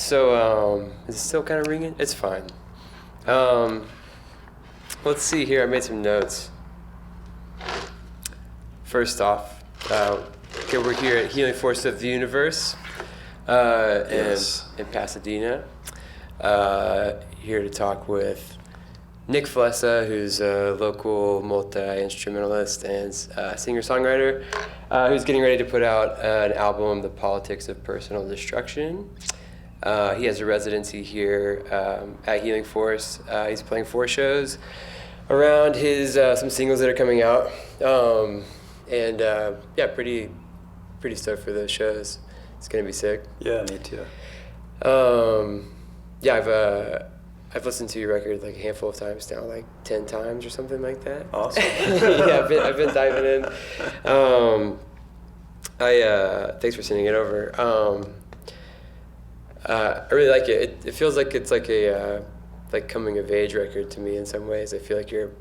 So, is it still kind of ringing? It's fine. Let's see here. I made some notes. First off, okay, we're here at Healing Force of the Universe in Pasadena. Here to talk with Nick Flessa, who's a local multi-instrumentalist and singer-songwriter who's getting ready to put out an album, The Politics of Personal Destruction. He has a residency here at Healing Force. He's playing 4 shows around his some singles that are coming out. Yeah, pretty stoked for those shows. It's gonna be sick. Yeah, me too. Yeah, I've listened to your record like a handful of times now, like 10 times or something like that. Awesome. Yeah, I've been diving in. Thanks for sending it over. I really like it. It feels like it's like a like coming of age record to me in some ways. I feel like you're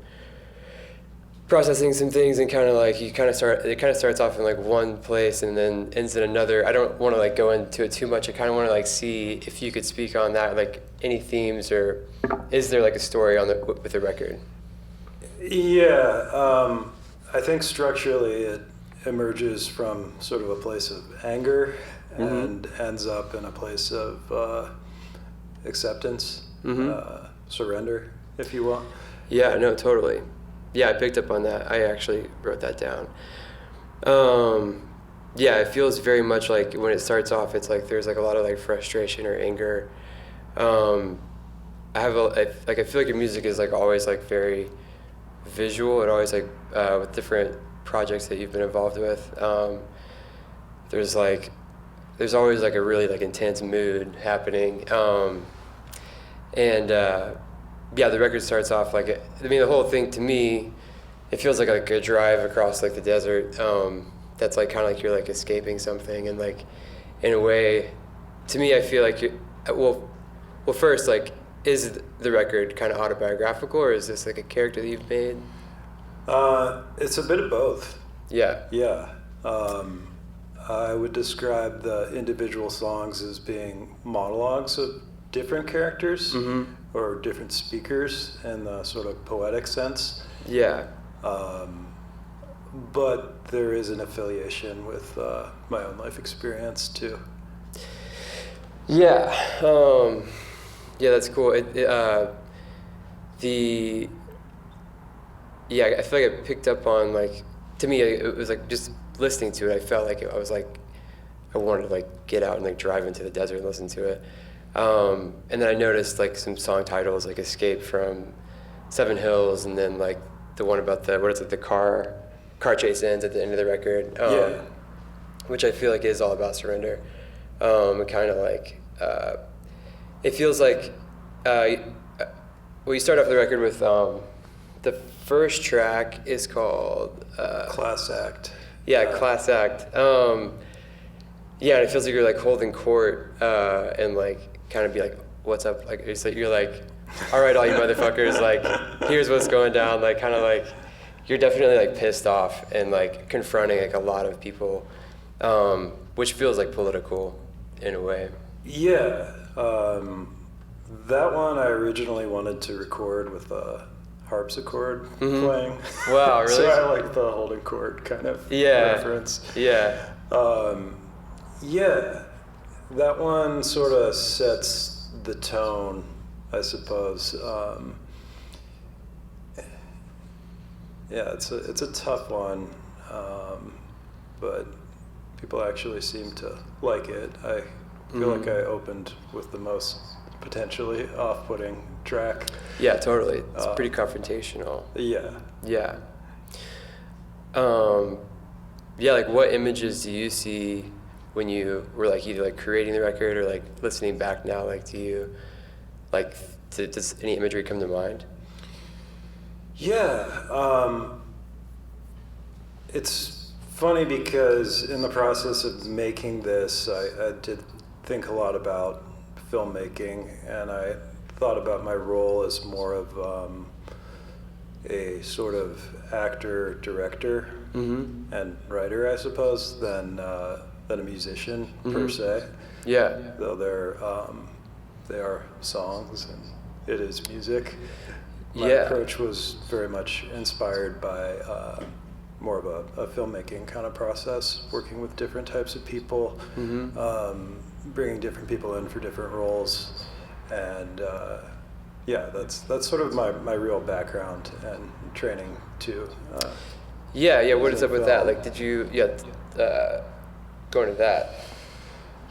processing some things and kind of like it kind of starts off in like one place and then ends in another. I don't want to like go into it too much. I kind of want to like see if you could speak on that, like any themes, or is there like a story on with the record? Yeah, I think structurally it emerges from sort of a place of anger and ends up in a place of acceptance, surrender, if you will. Yeah, no, totally. Yeah, I picked up on that. I actually wrote that down. Yeah, it feels very much like when it starts off, it's like there's like a lot of like frustration or anger. I feel like your music is like always like very visual. It always like with different projects that you've been involved with. There's always like a really like intense mood happening. Yeah, the record starts off like, the whole thing to me, it feels like a drive across like the desert. That's like kind of like you're like escaping something, and like in a way, to me, I feel like well, first, like, is the record kind of autobiographical, or is this like a character that you've made? It's a bit of both. Yeah. Yeah. I would describe the individual songs as being monologues of different characters or different speakers in the sort of poetic sense. Yeah. But there is an affiliation with my own life experience too. Yeah. Yeah, that's cool. I feel like I picked up on, like, to me, it was like just listening to it, I felt like I was like, I wanted to like get out and like drive into the desert and listen to it. And then I noticed like some song titles, like Escape from Seven Hills, and then like the one about the car chase ends at the end of the record. Which I feel like is all about surrender. And kind of like, it feels like, you start off the record with, the first track is called Class Act. Yeah, Class Act. Yeah, and it feels like you're like holding court and like kind of be like, what's up? Like you're like, all right, all you motherfuckers, like here's what's going down. Like kind of like you're definitely like pissed off and like confronting like a lot of people, which feels like political in a way. Yeah, that one I originally wanted to record with a harpsichord playing. Wow, really? So I like the holding court kind of reference. Yeah. Yeah, that one sort of sets the tone, I suppose. Yeah, it's a tough one, but people actually seem to like it. I feel like I opened with the most potentially off-putting track. Yeah, totally. It's pretty confrontational. Yeah. Yeah. Yeah, like what images do you see when you were like either like creating the record or like listening back now? Like, do you like does any imagery come to mind? Yeah, it's funny because in the process of making this, I did think a lot about filmmaking, and I thought about my role as more of a sort of actor, director, and writer, I suppose, than a musician per se. Yeah. Though they're they are songs and it is music. My Yeah. approach was very much inspired by more of a filmmaking kind of process, working with different types of people, bringing different people in for different roles, and yeah, that's sort of my real background and training too. Yeah. What is up with that? film. Like, did you going to that?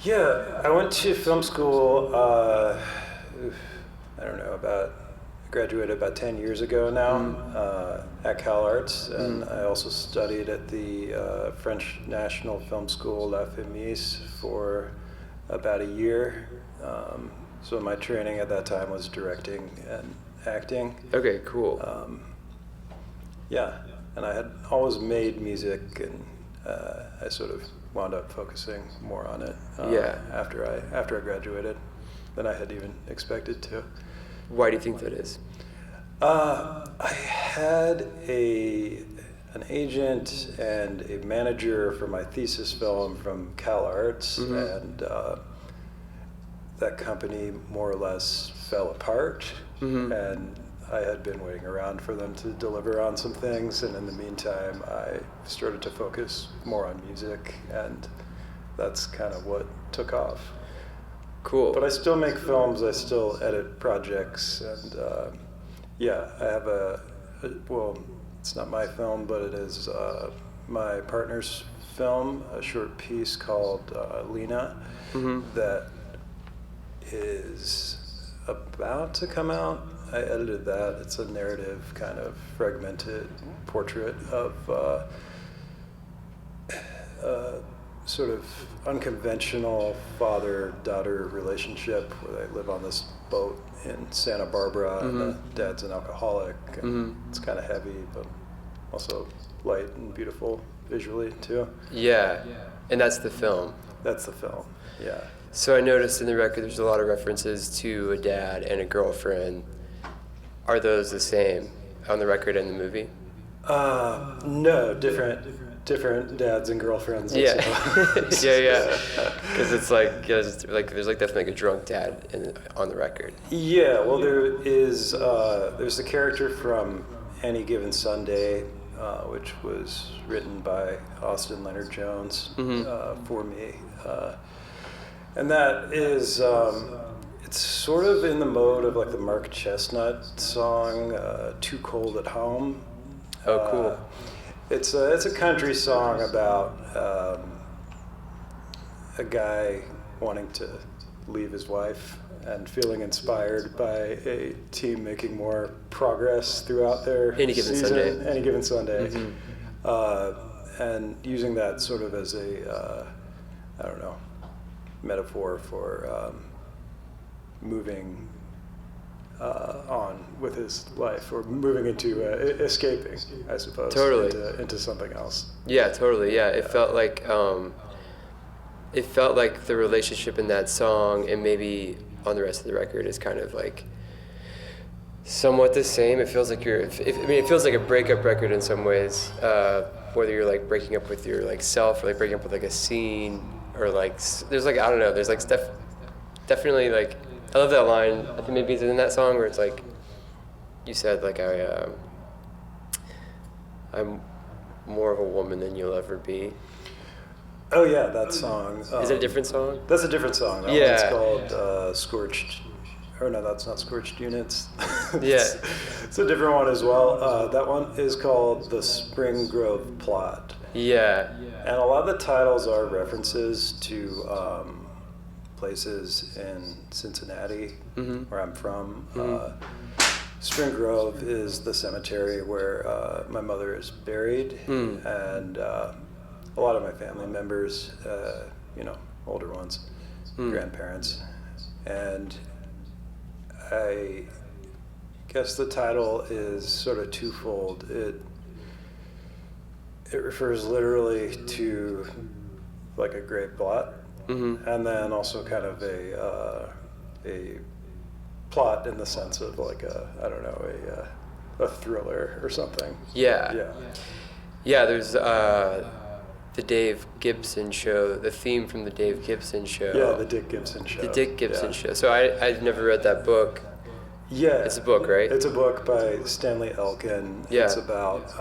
Yeah, I went to film school. I don't know, graduated about 10 years ago now at Cal Arts, and I also studied at the French National Film School La Femis for about a year. So my training at that time was directing and acting. Okay, cool. Yeah, and I had always made music, and I sort of wound up focusing more on it after I graduated than I had even expected to. Why do you think that is? I had an agent and a manager for my thesis film from Cal Arts, and that company more or less fell apart, and I had been waiting around for them to deliver on some things, and in the meantime I started to focus more on music, and that's kind of what took off. Cool. But I still make films, I still edit projects, and yeah, I have well, it's not my film, but it is my partner's film, a short piece called Lena, that is about to come out. I edited that. It's a narrative, kind of fragmented portrait of sort of unconventional father-daughter relationship where they live on this boat in Santa Barbara, and the dad's an alcoholic, and it's kind of heavy, but also light and beautiful visually too. Yeah, and that's the film. That's the film, yeah. So I noticed in the record there's a lot of references to a dad and a girlfriend. Are those the same on the record and the movie? No, different dads and girlfriends. Yeah. yeah. Because it's like, there's definitely like a drunk dad on the record. Yeah, well, there's the character from Any Given Sunday, which was written by Austin Leonard Jones for me, and that is it's sort of in the mode of like the Mark Chestnut song "Too Cold at Home." Oh, cool. It's a country song about a guy wanting to leave his wife and feeling inspired by a team making more progress throughout their Any Given season, Sunday. Any Given Sunday, and using that sort of as a I don't know, metaphor for moving on with his life, or moving into escaping, I suppose, Totally. into something else. Yeah, totally. Yeah, it felt like the relationship in that song, and maybe on the rest of the record, is kind of like somewhat the same. It feels like it feels like a breakup record in some ways, whether you're like breaking up with your like self, or like breaking up with like a scene, or like there's like, I don't know, there's like definitely like, I love that line. I think maybe it's in that song where it's like, you said like I'm more of a woman than you'll ever be. Oh yeah, that song. Is it a different song? That's a different song. That Yeah. one's called Scorched. Or no, that's not Scorched Units. Yeah. It's a different one as well. That one is called The Spring Grove Plot. Yeah. And a lot of the titles are references to places in Cincinnati, where I'm from. Spring Grove is the cemetery where my mother is buried, and a lot of my family members, older ones, grandparents. And I guess the title is sort of twofold. It refers literally to like a great plot, and then also kind of a plot in the sense of like a thriller or something. Yeah. There's the Dave Gibson show, the theme from the Dave Gibson show. Yeah, the Dick Gibson show. The Dick Gibson show. So I'd never read that book. Yeah. It's a book, right? It's a book by Stanley Elkin. Yeah. It's about...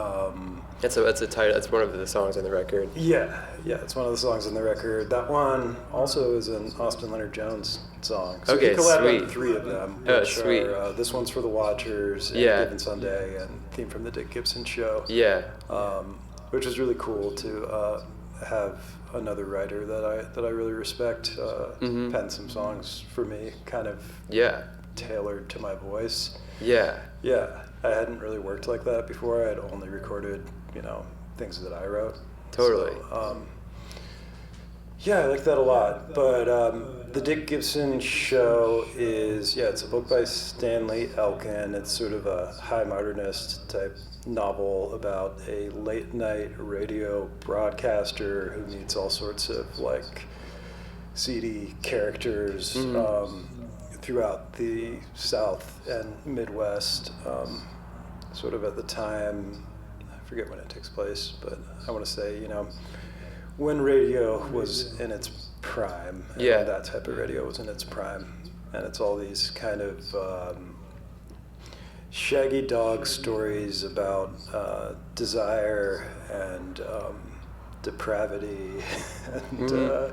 That's a title. That's one of the songs on the record. Yeah, it's one of the songs on the record. That one also is an Austin Leonard Jones song. So Okay, he collabed sweet. on 3 of them. Oh, Which sweet. Are, This One's for the Watchers, and Yeah. Given Sunday, and Theme from the Dick Gibson Show. Yeah. Which is really cool to have another writer that I really respect pen some songs for me, kind of Yeah. tailored to my voice. Yeah. Yeah, I hadn't really worked like that before. I had only recorded, things that I wrote. Totally. So, yeah, I like that a lot. But the Dick Gibson Show is, it's a book by Stanley Elkin. It's sort of a high modernist type novel about a late night radio broadcaster who meets all sorts of seedy characters throughout the South and Midwest, sort of at the time, I forget when it takes place, but I want to say, when radio was in its prime, and Yeah. that type of radio was in its prime, and it's all these kind of shaggy dog stories about desire and depravity and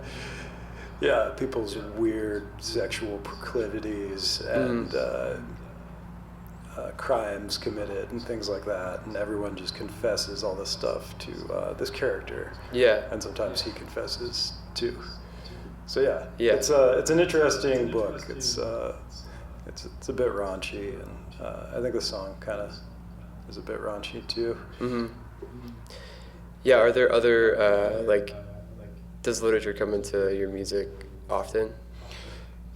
people's weird sexual proclivities and crimes committed and things like that, and everyone just confesses all this stuff to this character. Yeah. And sometimes he confesses too. So Yeah. it's an interesting book. It's a bit raunchy, and I think the song kind of is a bit raunchy too. Mm-hmm. Yeah. Are there other does literature come into your music often?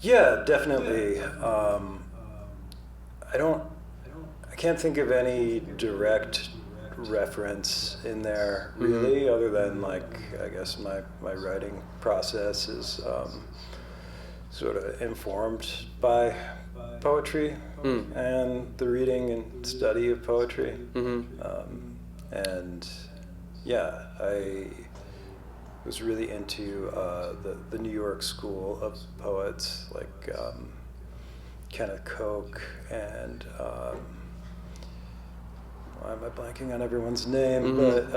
Yeah, definitely. I can't think of any direct reference in there really, other than I guess my writing process is sort of informed by poetry and the reading and study of poetry. And yeah, I was really into the New York school of poets, like Kenneth Koch and why am I blanking on everyone's name? But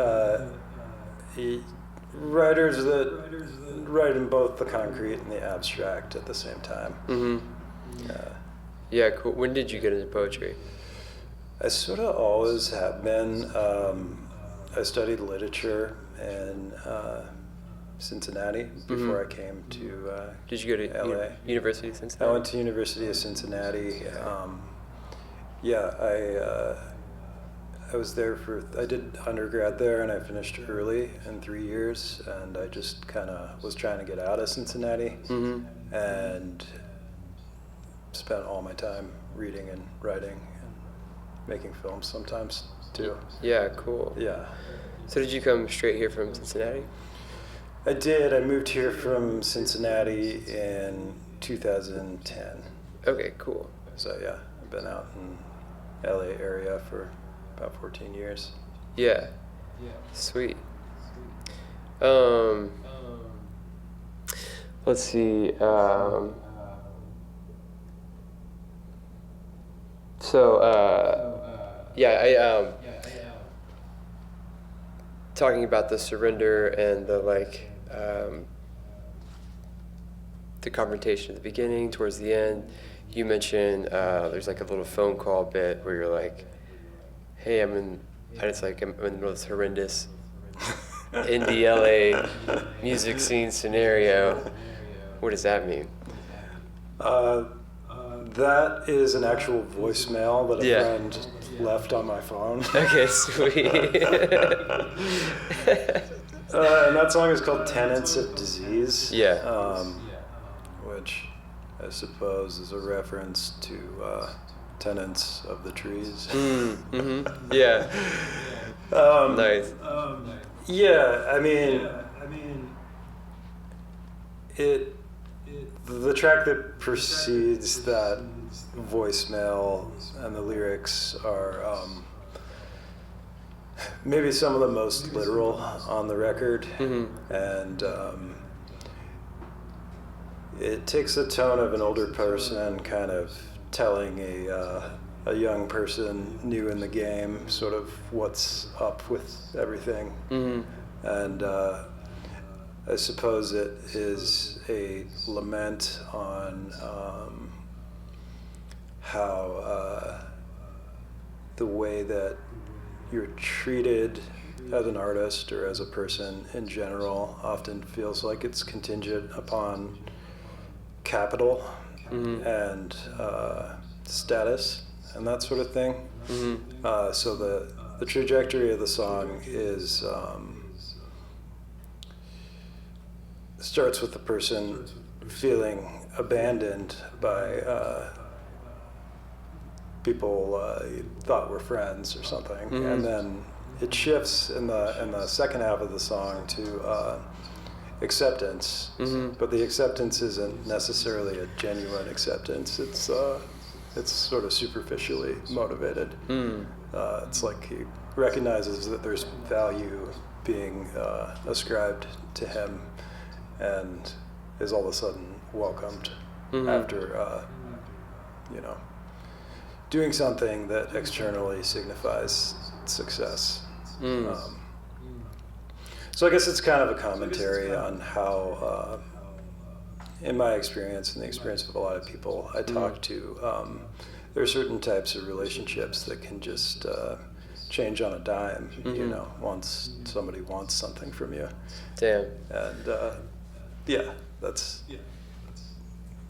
writers that write in both the concrete and the abstract at the same time. Yeah, cool. When did you get into poetry? I sort of always have been. I studied literature in Cincinnati before I came to Did you go to LA. University of Cincinnati? I went to University of Cincinnati. I was there I did undergrad there, and I finished early in 3 years, and I just kind of was trying to get out of Cincinnati and spent all my time reading and writing and making films sometimes too. Yeah, cool. Yeah. So did you come straight here from Cincinnati? I did. I moved here from Cincinnati in 2010. Okay, cool. So yeah, I've been out in LA area for about 14 years. Yeah. Sweet. Let's see. Talking about the surrender and the confrontation at the beginning, towards the end, you mentioned there's a little phone call bit where you're like, hey, I'm in the middle of this horrendous indie LA music scene scenario. What does that mean? That is an actual voicemail that a friend left on my phone. Okay, sweet. And that song is called Tenants of Disease. Yeah. Which I suppose is a reference to tenants of the trees. Yeah. Nice. Yeah, I mean, the track that precedes that voicemail and the lyrics are maybe some of the most literal on the record. Mm-hmm. And it takes a tone of an older person kind of telling a young person new in the game sort of what's up with everything. Mm-hmm. And I suppose it is a lament on how the way that you're treated as an artist or as a person in general often feels like it's contingent upon capital Mm-hmm. and status and that sort of thing. Mm-hmm. So the trajectory of the song is starts with the person feeling abandoned by people he thought were friends or something, Mm-hmm. and then it shifts in the second half of the song to acceptance. Mm-hmm. But the acceptance isn't necessarily a genuine acceptance. It's sort of superficially motivated. Mm. It's like he recognizes that there's value being ascribed to him, and is all of a sudden welcomed Mm-hmm. after doing something that externally signifies success. Mm. So I guess it's kind of a commentary on how, in my experience and the experience of a lot of people I talk to, there are certain types of relationships that can just change on a dime, Mm-hmm. once somebody wants something from you. Damn. And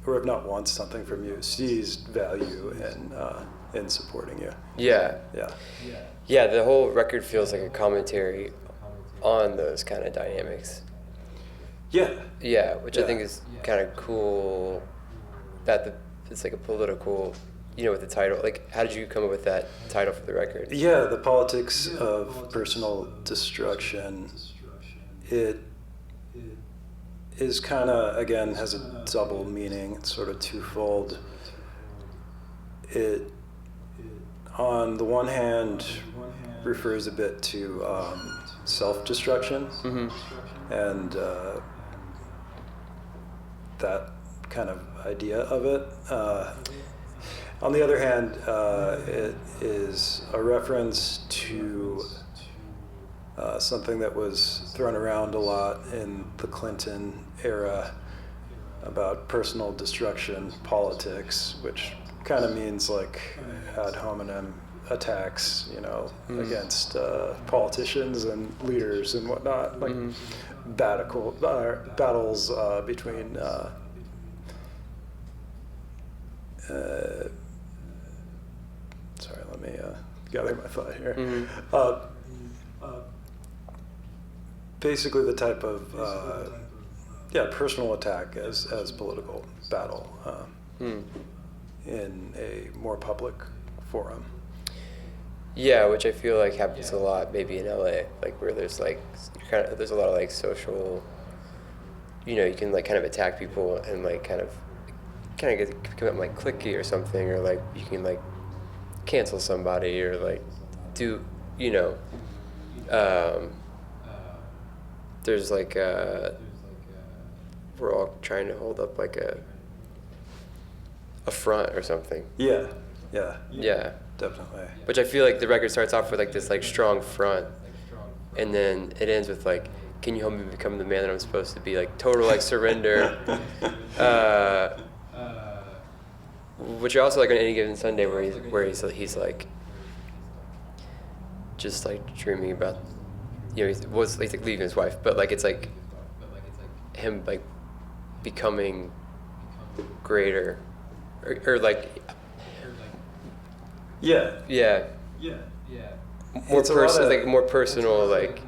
or if not wants something from you, sees value in supporting you. Yeah. Yeah. Yeah, the whole record feels like a commentary on those kind of dynamics. Yeah. Yeah, which I Yeah. think is kind of cool. It's like a political, with the title. Like, how did you come up with that title for the record? Yeah, the politics of personal destruction. It is kind of, again, has a double meaning. It's sort of twofold. It, on the one hand, refers a bit to self-destruction. Mm-hmm. And that kind of idea of it. On the other hand, it is a reference to something that was thrown around a lot in the Clinton era about personal destruction politics, which kind of means like ad hominem attacks, against politicians and leaders and whatnot, like battles between sorry, let me gather my thought here. Mm-hmm. Basically the type of personal attack as political battle in a more public forum. Yeah, which I feel like happens a lot, maybe in LA, like where there's like there's a lot of like social, you can like kind of attack people and like kind of become like cliquey or something, or like you can like cancel somebody or like do, there's like we're all trying to hold up like a front or something. Yeah, definitely. Which I feel like the record starts off with like this like strong front, and then it ends with like, can you help me become the man that I'm supposed to be? Like total like surrender. Which are also like on Any Given Sunday where he's like just like dreaming about, he's like leaving his wife, but like it's like him like becoming greater, or like yeah more It's a lot personal, of- like more personal like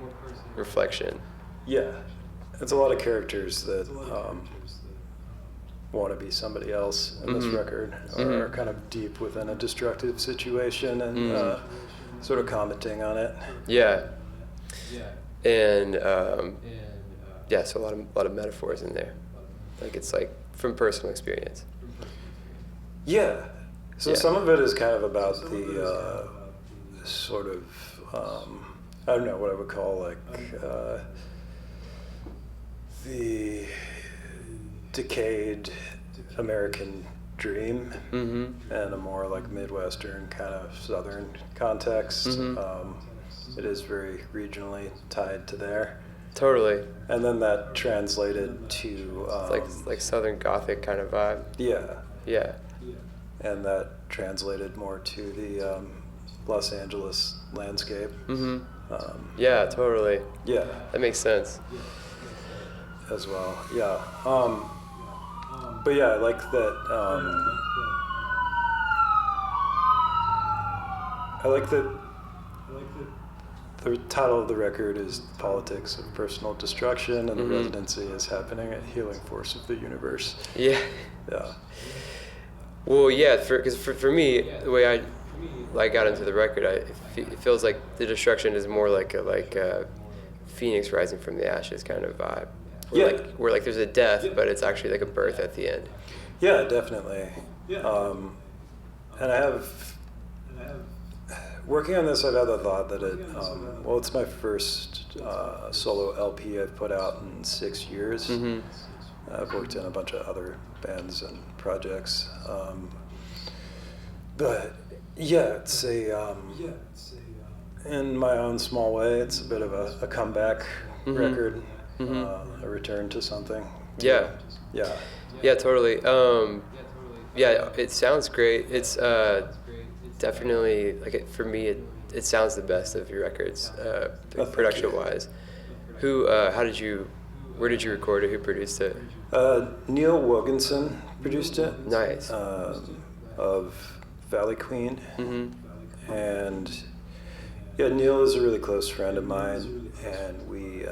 reflection. Yeah, it's a lot of characters that want to be somebody else in this record, or are kind of deep within a destructive situation and sort of commenting on it. Yeah. And so a lot of metaphors in there. Like it's like from personal experience. Yeah. So Yeah. some of it is kind of about the sort of I don't know what I would call like the decayed American dream and a more like Midwestern kind of Southern context. It is very regionally tied to there. Totally. And then that translated to It's like Southern Gothic kind of vibe. yeah, Yeah. and that translated more to the Los Angeles landscape. Yeah, totally. Yeah, That makes sense. as well. Yeah. But yeah, I like that. I like that. The title of the record is "Politics of Personal Destruction," and the residency is happening at Healing Force of the Universe. Yeah. Yeah. Well, yeah, because for me, the way I got into the record, it feels like the destruction is more like a phoenix rising from the ashes kind of vibe. Where like there's a death, but it's actually like a birth at the end. Yeah, definitely. And I have. Working on this, I've had the thought that it's my first solo LP I've put out in 6 years. I've worked in a bunch of other bands and projects. But yeah, it's in my own small way, it's a bit of a comeback record, a return to something. Yeah. Yeah. Yeah, totally. Yeah, it sounds great. It's definitely for me. It sounds the best of your records, production wise. Where did you record it? Who produced it? Neil Woganson produced it. Nice. Of Valley Queen, and yeah, Neil is a really close friend of mine, and we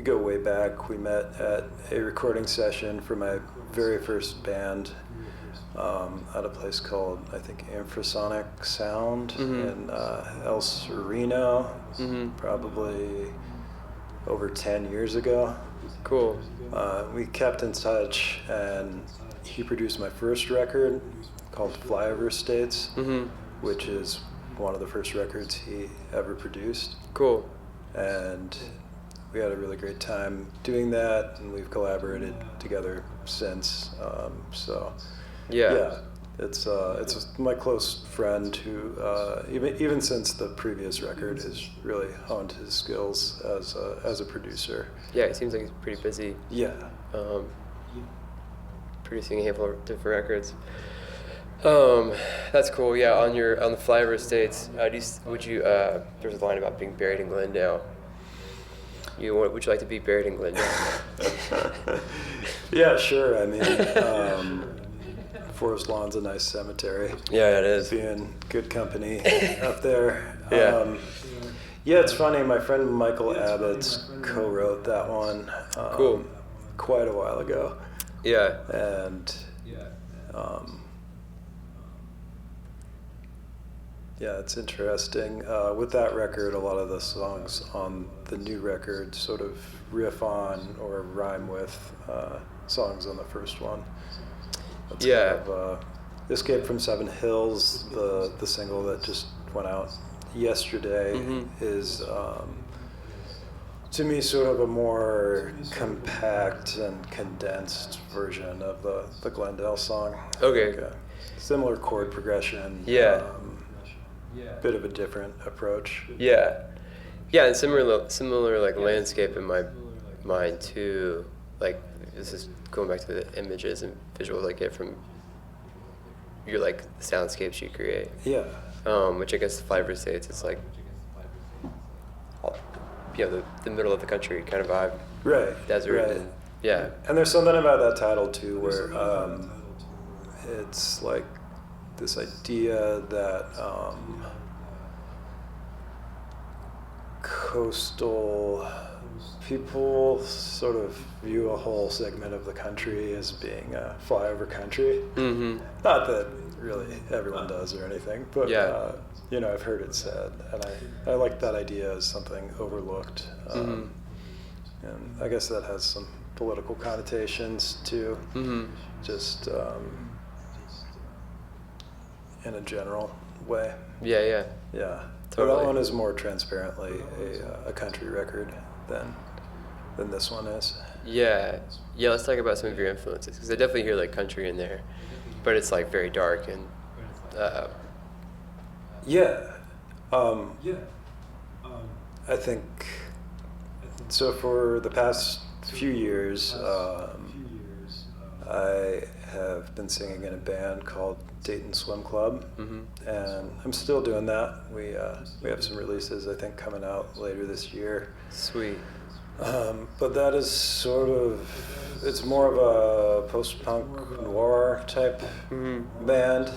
go way back. We met at a recording session for my very first band. At a place called, I think, Infrasonic Sound in El Sereno, probably over 10 years ago. Cool. We kept in touch, and he produced my first record called Flyover States, which is one of the first records he ever produced. Cool. And we had a really great time doing that, and we've collaborated together since. Yeah, it's my close friend who even since the previous record has really honed his skills as a producer. Yeah, it seems like he's pretty busy. Yeah. Producing a handful of different records. That's cool. Yeah, on the Flyover Estates, there's a line about being buried in Glendale. Would you like to be buried in Glendale? Yeah, sure. I mean. Forest Lawn's a nice cemetery. Yeah, it is. Be in good company up there. Yeah. Yeah, it's funny. My friend Michael Abbott's co-wrote that one. Cool. Quite a while ago. Yeah. And yeah, it's interesting. With that record, a lot of the songs on the new record sort of riff on or rhyme with songs on the first one. It's kind of, Escape from Seven Hills, the single that just went out yesterday, is to me sort of a more compact and condensed version of the Glendale song. Okay. Like similar chord progression. Yeah. Bit of a different approach. Yeah. Yeah, and similar like landscape in my mind too. Like this is going back to the images and visuals I get from your like soundscapes you create. Yeah. Which I guess the Flyover States, it's like, the middle of the country kind of vibe. Right. Desert. Right. And, yeah. And there's something about that title too, where it's like this idea that coastal people sort of view a whole segment of the country as being a flyover country. Not that really everyone does or anything, but I've heard it said, and I like that idea as something overlooked. And I guess that has some political connotations too, just in a general way. Yeah. Yeah. Totally. That one is more transparently a country record than this one is. Yeah. Yeah, let's talk about some of your influences, because I definitely hear like country in there, but it's like very dark and I think so. For the past few years, I have been singing in a band called Dayton Swim Club, and I'm still doing that. We have some releases, I think, coming out later this year. Sweet. But that is sort of, it's more of a post-punk noir type band,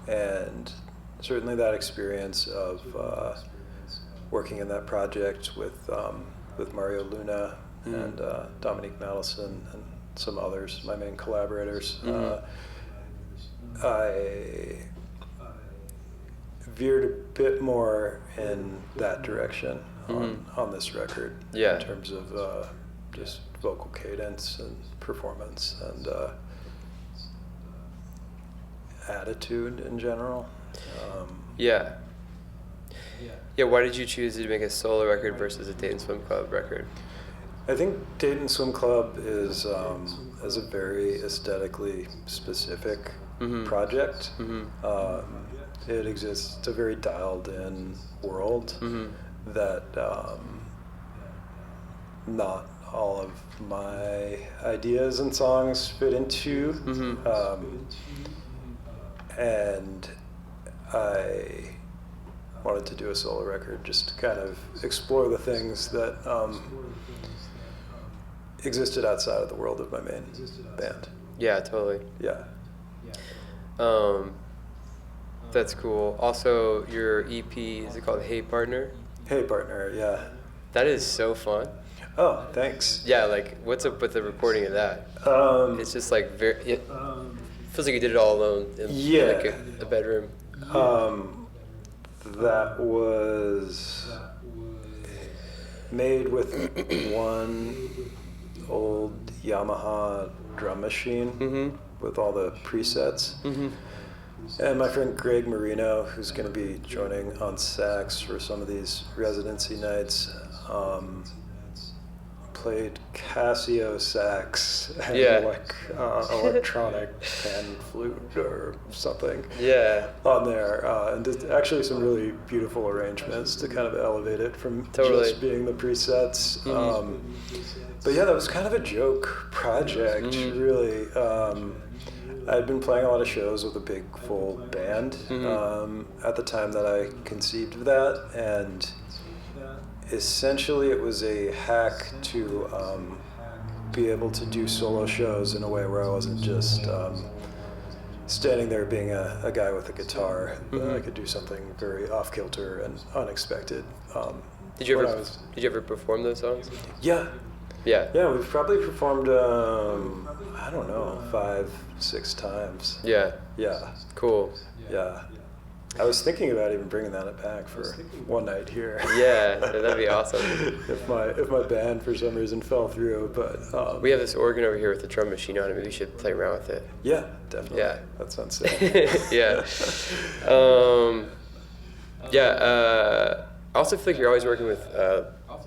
and certainly that experience of working in that project with Mario Luna and Dominique Madison and some others, my main collaborators. I veered a bit more in that direction on this record, Yeah. in terms of just vocal cadence and performance and attitude in general. Yeah. Yeah, why did you choose to make a solo record versus a Dayton Swim Club record? I think Dayton Swim Club is a very aesthetically specific project. It exists. It's a very dialed-in world that not all of my ideas and songs fit into, and I wanted to do a solo record just to kind of explore the things that existed outside of the world of my main band. Yeah, totally. Yeah. That's cool. Also, your EP, is it called Hey Partner? Hey Partner, yeah. That is so fun. Oh, thanks. Yeah, like, what's up with the recording of that? It's just like it feels like you did it all alone in like a bedroom. That was made with one old Yamaha drum machine with all the presets. And my friend Greg Marino, who's going to be joining on sax for some of these residency nights, played Casio sax and electronic pan flute or something on there, and did actually some really beautiful arrangements to kind of elevate it from just being the presets. But yeah, that was kind of a joke project, really. I'd been playing a lot of shows with a big full band at the time that I conceived of that, and essentially it was a hack to be able to do solo shows in a way where I wasn't just standing there being a guy with a guitar. I could do something very off-kilter and unexpected. Did you ever perform those songs? Yeah. Yeah, we've probably performed, I don't know, 5-6 times. Yeah. Cool. Yeah. I was thinking about even bringing that back for one night here. Yeah, that'd be awesome. if my band for some reason fell through, but we have this organ over here with the drum machine on it. Maybe we should play around with it. Yeah, definitely. Yeah, that sounds sick. Yeah. I also feel like you're always working with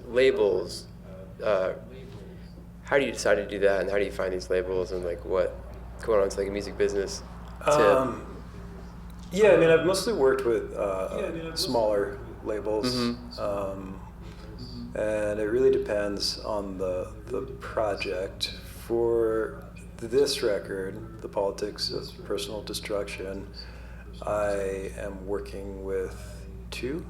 labels. How do you decide to do that, and how do you find these labels, and like what going on to like a music business tip? Yeah, I mean, I've mostly worked with smaller labels, and it really depends on the project. For this record, The Politics of Personal Destruction, I am working with two.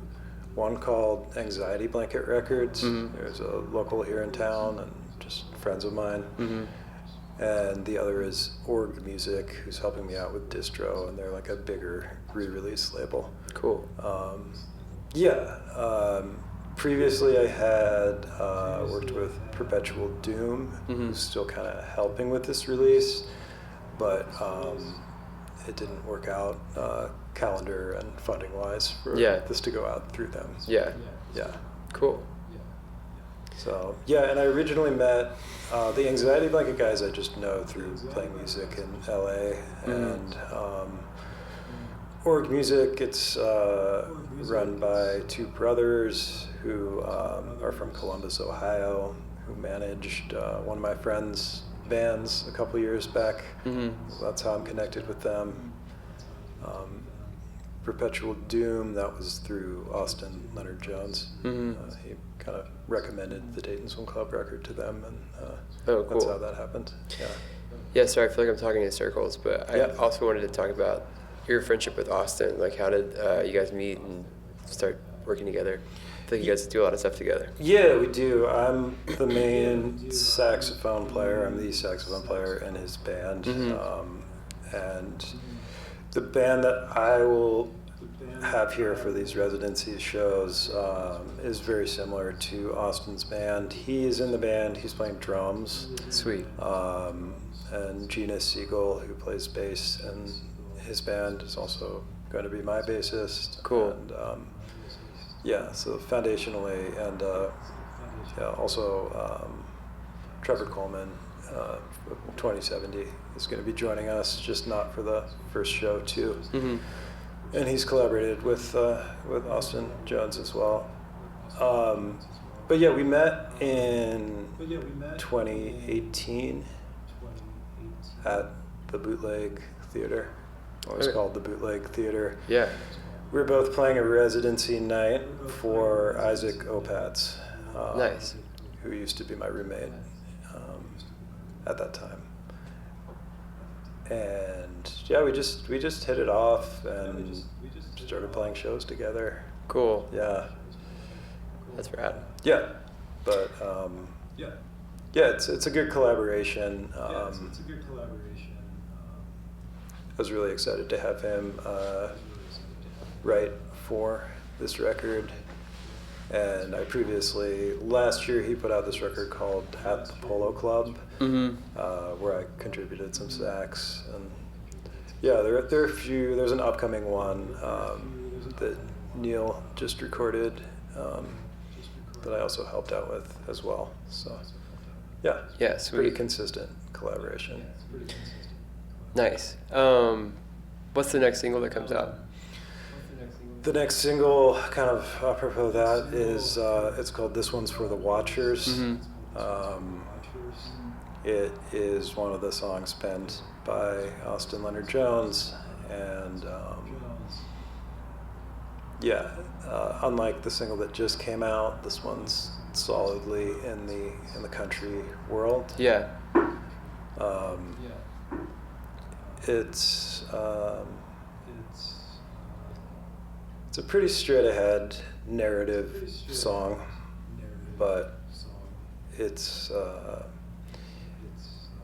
One called Anxiety Blanket Records. There's a local here in town and just friends of mine. And the other is Org Music, who's helping me out with distro, and they're like a bigger re-release label. Cool. Previously I had worked with Perpetual Doom, who's still kind of helping with this release, but it didn't work out calendar and funding wise for this to go out through them. Yeah. Cool. So and I originally met the Anxiety Blanket guys I just know through playing music in LA, and Org Music, it's run by two brothers who are from Columbus, Ohio, who managed one of my friend's bands a couple years back. Mm-hmm. That's how I'm connected with them. Perpetual Doom, that was through Austin Leonard Jones. Mm-hmm. He kind of recommended the Dayton Swim Club record to them, and Oh, cool. that's how that happened. Yeah. Yeah, sorry, I feel like I'm talking in circles, but I Yeah. also wanted to talk about your friendship with Austin. Like, how did you guys meet and start working together? I think you guys do a lot of stuff together. Yeah, we do. I'm the main saxophone player. I'm the saxophone player in his band. Mm-hmm. And the band that I will have here for these residency shows is very similar to Austin's band. He's in the band. He's playing drums. Sweet. And Gina Siegel, who plays bass in his band, is also going to be my bassist. Cool. And yeah, so foundationally, and yeah, also Trevor Coleman, 2070, is going to be joining us, just not for the first show too. Mm-hmm. And he's collaborated with Austin Jones as well. But yeah, we met in 2018 at the Bootleg Theater. Always called the Bootleg Theater. Yeah. We were both playing a residency night for Isaac Opatz, Nice. who used to be my roommate at that time. And yeah, we just hit it off and started playing shows together. Cool. Yeah, That's rad. yeah, but yeah, it's a good collaboration. I was really excited to have him write for this record. And I last year he put out this record called At the Polo Club, Mm-hmm. where I contributed some sax. And yeah, there are a few, there's an upcoming one that Neil just recorded that I also helped out with as well. So yeah, Yeah, pretty sweet. consistent collaboration. Nice. What's the next single that comes out? The next single, kind of apropos of that, is it's called This One's for the Watchers. Mm-hmm. It is one of the songs penned by Austin Leonard Jones, and yeah, unlike the single that just came out, this one's solidly in the country world. Yeah. It's a pretty straight ahead narrative song, but it's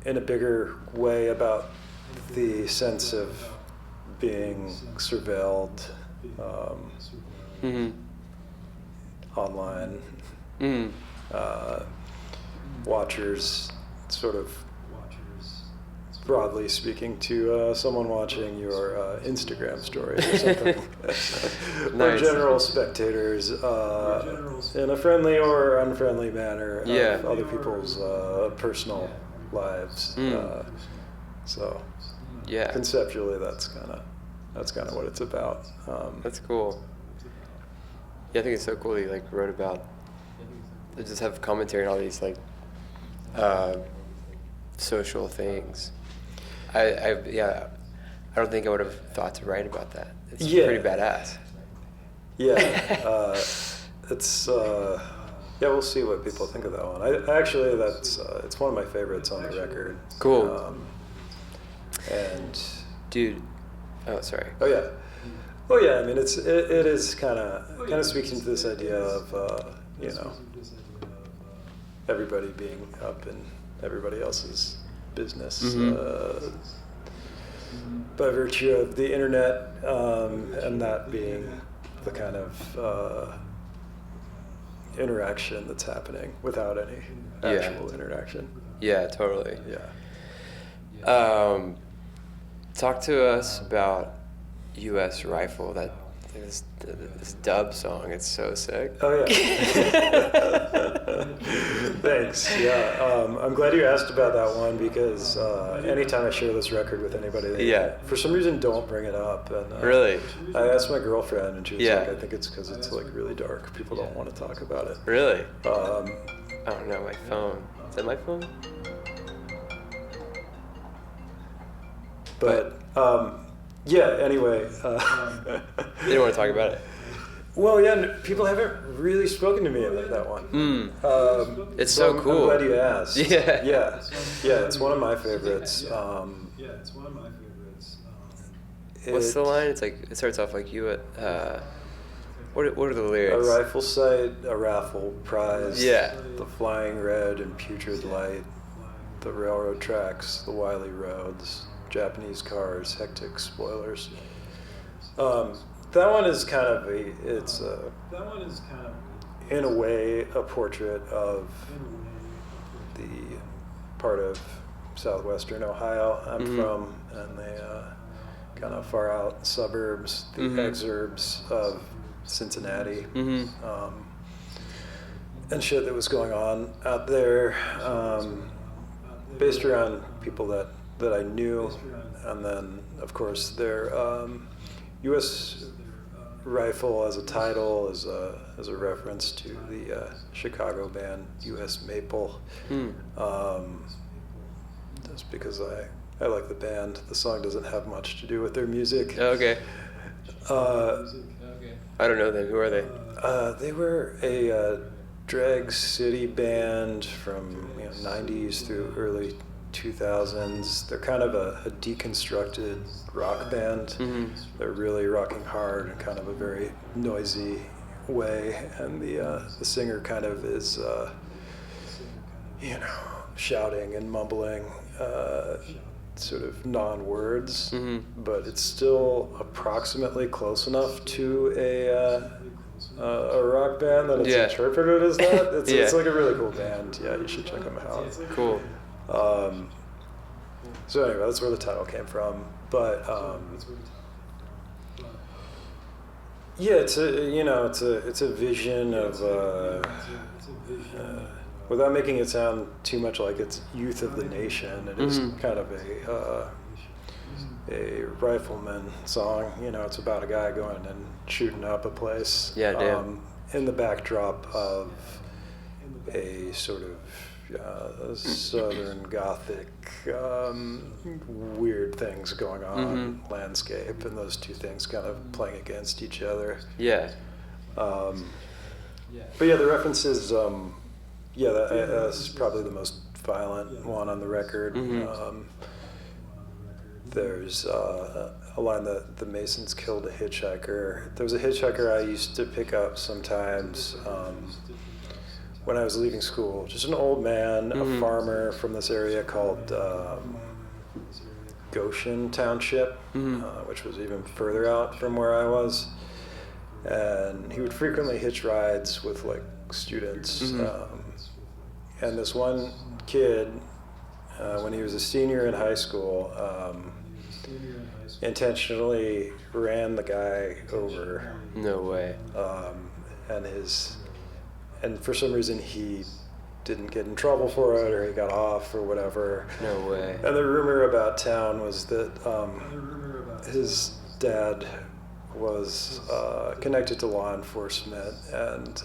in a bigger way about the sense of being surveilled Mm-hmm. online. Mm-hmm. Watchers, sort of broadly speaking, to someone watching your Instagram story or something. Or Nice. general spectators in a friendly or unfriendly manner of Yeah. other people's personal lives. Mm. So Yeah. conceptually, that's kind of what it's about. That's cool. Yeah, I think it's so cool that you like wrote about. They just have commentary on all these like social things. I don't think I would have thought to write about that. It's Yeah. pretty badass. Yeah, it's yeah. We'll see what people think of that one. I actually, it's one of my favorites on the record. Cool. And Dude. Oh, sorry. oh yeah. I mean, it is kind of speaking to this idea of everybody being up in everybody else's business. Mm-hmm. By virtue of the internet, and that being the kind of interaction that's happening without any actual interaction. Yeah, totally. Yeah. Talk to us about U.S. Rifle, that this dub song. It's so sick. Oh yeah. Thanks. Yeah. I'm glad you asked about that one because anytime I share this record with anybody, they for some reason don't bring it up. And Really? I asked my girlfriend, and she was like, "I think it's because it's like really dark. People don't want to talk about it." Really? I don't know. My phone. Is that my phone? But yeah. Anyway. They don't want to talk about it. Well, yeah, people haven't really spoken to me about that one. It's so cool. I'm glad you asked. Yeah. Yeah, it's one of my favorites. What's the line? It's like it starts off like you at. What are the lyrics? A rifle sight, a raffle prize. Yeah. The flying red and putrid light, the railroad tracks, the wily roads, Japanese cars, hectic spoilers. That one is kind of in a way a portrait of the part of southwestern Ohio I'm from, and the kind of far out suburbs, the exurbs of Cincinnati, and shit that was going on out there, based around people that I knew, and then of course their U.S. Rifle as a title is a reference to the Chicago band U.S. Maple. Just because I like the band. The song doesn't have much to do with their music. Oh, okay. I don't know them. Who are they? They were a drag city band from 90s through early 2000s. They're kind of a deconstructed rock band. They're really rocking hard in kind of a very noisy way, and the singer kind of is shouting and mumbling sort of non-words, but it's still approximately close enough to a rock band that it's interpreted as that. It's like a really cool band. Yeah, you should check them out. Cool. So anyway, that's where the title came from. But yeah, it's a vision of without making it sound too much like it's Youth of the Nation. It is kind of a rifleman song. It's about a guy going and shooting up a place. Yeah, damn. In the backdrop of a sort of Southern Gothic, weird things going on landscape, and those two things kind of playing against each other. Yeah. But yeah, the references. That's probably the most violent one on the record. There's a line that the Masons killed a hitchhiker. There was a hitchhiker I used to pick up sometimes. When I was leaving school, just an old man, a farmer from this area called Goshen Township, which was even further out from where I was. And he would frequently hitch rides with like students. And this one kid, when he was a senior in high school, intentionally ran the guy over. No way. And for some reason he didn't get in trouble for it, or he got off or whatever. No way. And the rumor about town was that his dad was connected to law enforcement and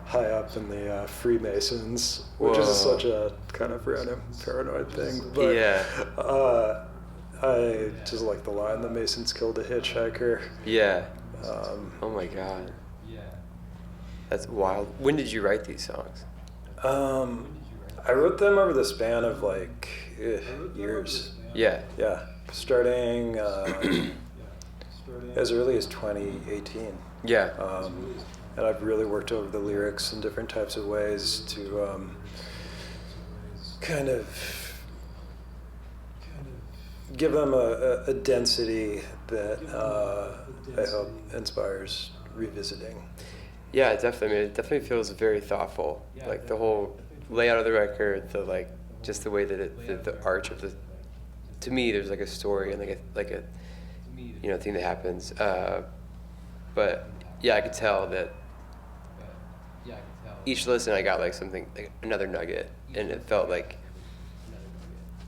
high up in the Freemasons, which is such a kind of random paranoid thing. But I just like the line, "The Masons killed a hitchhiker." Yeah. Oh my God. That's wild. When did you write these songs? I wrote them over the span of like years. Yeah. Yeah. Starting as early as 2018. Yeah. And I've really worked over the lyrics in different types of ways to kind of give them a density that I hope inspires revisiting. Yeah, definitely. I mean, it definitely feels very thoughtful. Like the whole layout of the record, just the way that the arch of the. To me, there's like a story and like a thing that happens. But yeah, I could tell that each listen I got like something, like another nugget, and it felt like,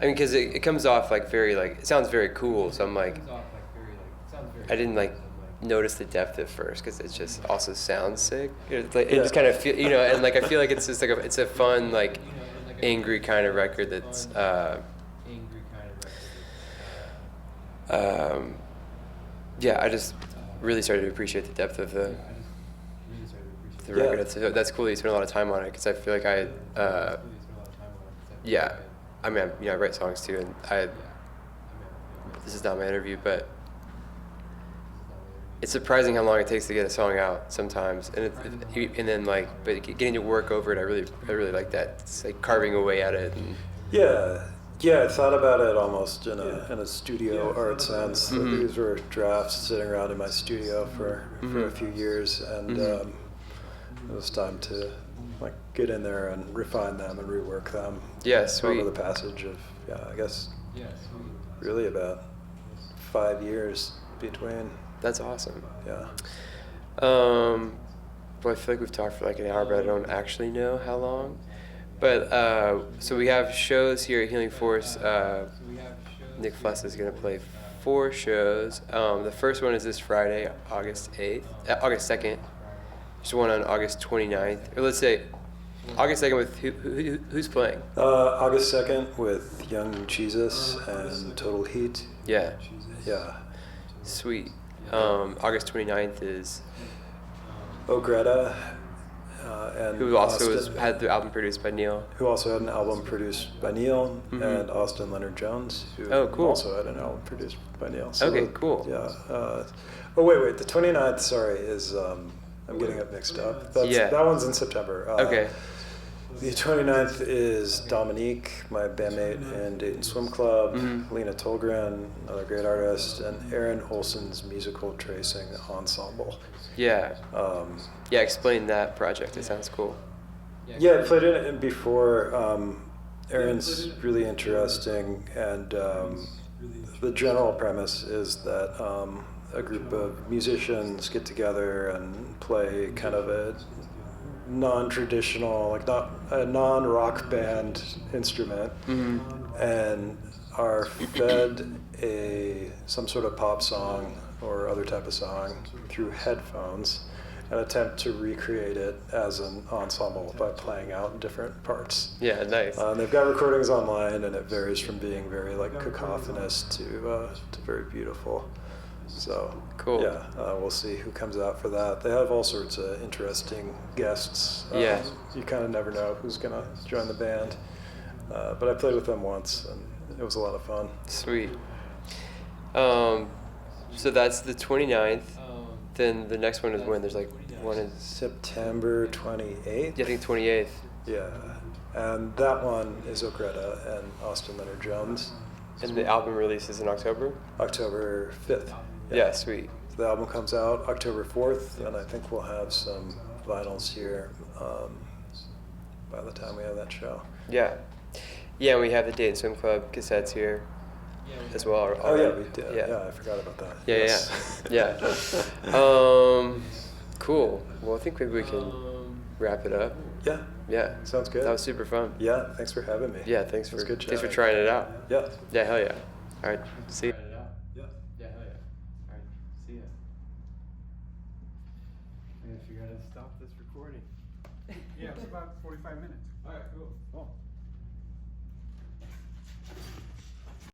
I mean, because it comes off like very, like, it sounds very cool, so I'm like, I didn't like notice the depth at first because it just also sounds sick. It's like, it just kind of feel, you know, and like I feel like it's just like it's a fun, like, angry kind of record that's yeah, I just really started to appreciate the depth of the record. That's cool that you spent a lot of time on it, because I feel like yeah, I mean, I write songs too, and this is not my interview, but it's surprising how long it takes to get a song out sometimes, and then like, but getting to work over it, I really like that. It's like carving away at it. And Yeah, I thought about it almost in a studio art sense. Mm-hmm. These were drafts sitting around in my studio for a few years, and it was time to like get in there and refine them and rework them. Yeah, sweet. Over the passage of I guess really about 5 years between. That's awesome. Yeah. Well, I feel like we've talked for like an hour, but I don't actually know how long. But so we have shows here at Healing Force. Nick Flessa is going to play 4 shows. The first one is this Friday, August 2nd. There's one on August 29th. Or let's say August 2nd with who's playing? August 2nd with Young Jesus and Total Heat. Yeah. Yeah. Sweet. August 29th is Greta. And who also Austin, had the album produced by Neil. Who also had an album produced by Neil, and Austin Leonard Jones, who also had an album produced by Neil. So okay, cool. Yeah. Wait. The 29th, sorry, is, I'm getting it mixed up. That one's in September. Okay. The 29th is Dominique, my bandmate in Dayton Swim Club, Lena Tolgren, another great artist, and Aaron Olson's Musical Tracing Ensemble. Yeah. Yeah, explain that project. It sounds cool. Yeah, I played in it before. Aaron's really interesting, and the general premise is that a group of musicians get together and play kind of a non-traditional, like not a non-rock band instrument, and are fed some sort of pop song or other type of song through headphones, and attempt to recreate it as an ensemble by playing out different parts. Yeah, nice. They've got recordings online, and it varies from being very like cacophonous to very beautiful. So cool. Yeah, we'll see who comes out for that. They have all sorts of interesting guests. Yeah. You kind of never know who's gonna join the band, but I played with them once, and it was a lot of fun. Sweet. So that's the 29th. Then the next one is when? There's like one in September 28th. Yeah, I think 28th. Yeah, and that one is Greta and Austin Leonard Jones. And the album releases in October? October 5th. Yeah, sweet. The album comes out October 4th, and I think we'll have some vinyls here by the time we have that show. Yeah. Yeah, and we have the Dayton Swim Club cassettes here as well. Oh, yeah, we did. Yeah, I forgot about that. Yeah, yes. yeah. Cool. Well, I think maybe we can wrap it up. Yeah. Yeah. Sounds good. That was super fun. Yeah, thanks for having me. Yeah, thanks for trying it out. Yeah. Yeah, hell yeah. All right, see you. Yeah, hell yeah. All right, see ya. I gotta figure out how to stop this recording. Yeah, it's about 45 minutes. All right, cool. Oh.